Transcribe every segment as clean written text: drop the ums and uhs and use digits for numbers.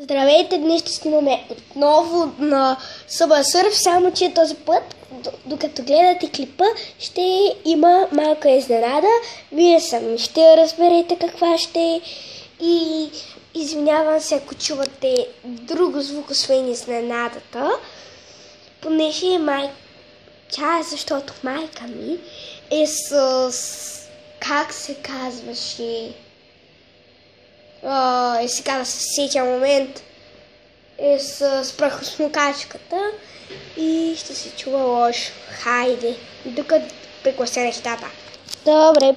Здравейте, днес ще снимаме отново на Subway Surf, само че този път, докато гледате клипа, ще има малка изненада. Вие сами ще разберете каква ще е и извинявам се, ако чувате друго звук, освен изненадата, понеже защото майка ми е с... как се казваше... сега да се сетя момент, е с прахосмукачката и ще се чува лошо. Хайде, докато приглася нещата. Добре.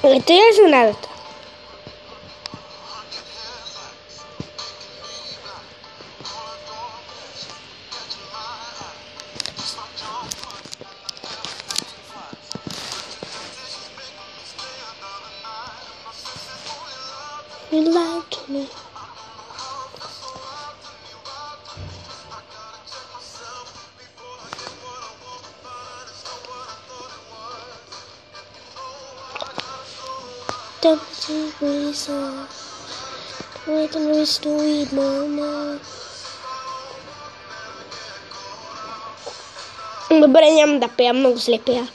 Ето я изненадата. You lied to me. Tempting reason. Waiting to eat mama. Добре, няма да пея, много зле пея.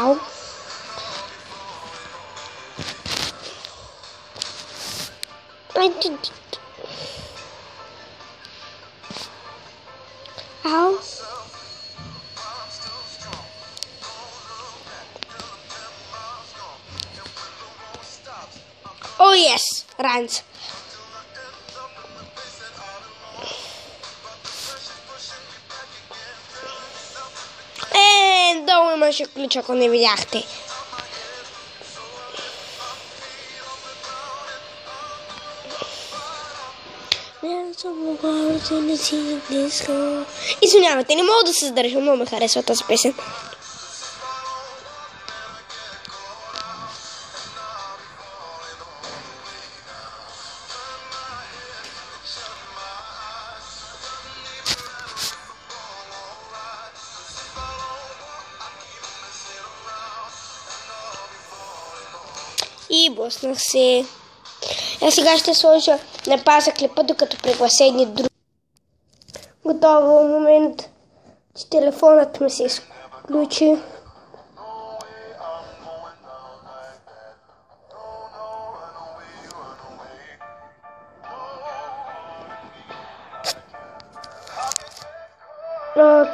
Ау. I did it. Ow. Oh yes, runs. Долу имаше ключ, ако не видяхте. Извинявайте, не мога да се задържа, много ме харесва тази песен. И блъснах се. А сега ще сложа на паза клипа, докато приглася едни други. Готово, момент, че телефонът ми се изключи.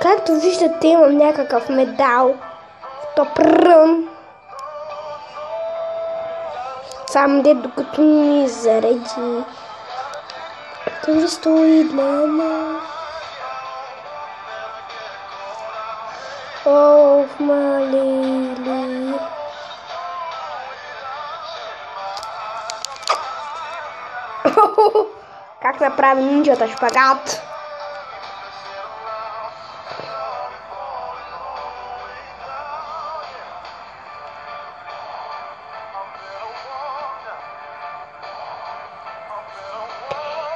Както виждате, имам някакъв медал. Топръм. Само докато ми зареди. Той стои мама. О, малили. Как направи нинджата шпагат?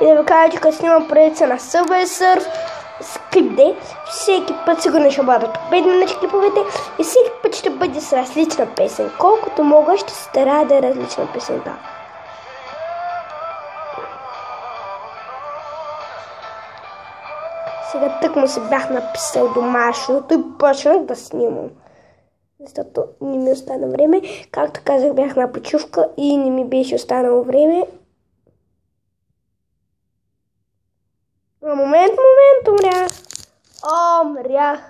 И да ви кажа, че като снимам поредица на Subway Surf с клип Day, всеки път сигурно ще бъдат 5 минути клиповете и всеки път ще бъде с различна песен. Колкото мога, ще се старая да е различна песента. Сега тъкмо се бях написал домашното и почнах да снимам. Защото не ми остана време. Както казах, бях на почивка и не ми беше останало време. Момент, умрях. Умрях.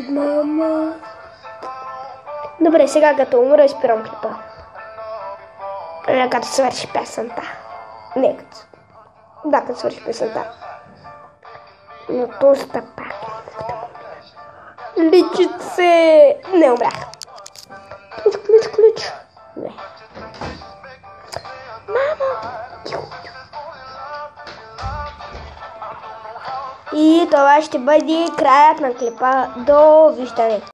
Мама. Добре, сега като умра, изпирам клипа. Като свърши песента. Не, като свърши песента. Но този пак. Личице! Не умрях. Ключ. Не. И това ще бъде краят на клипа. Довиждане!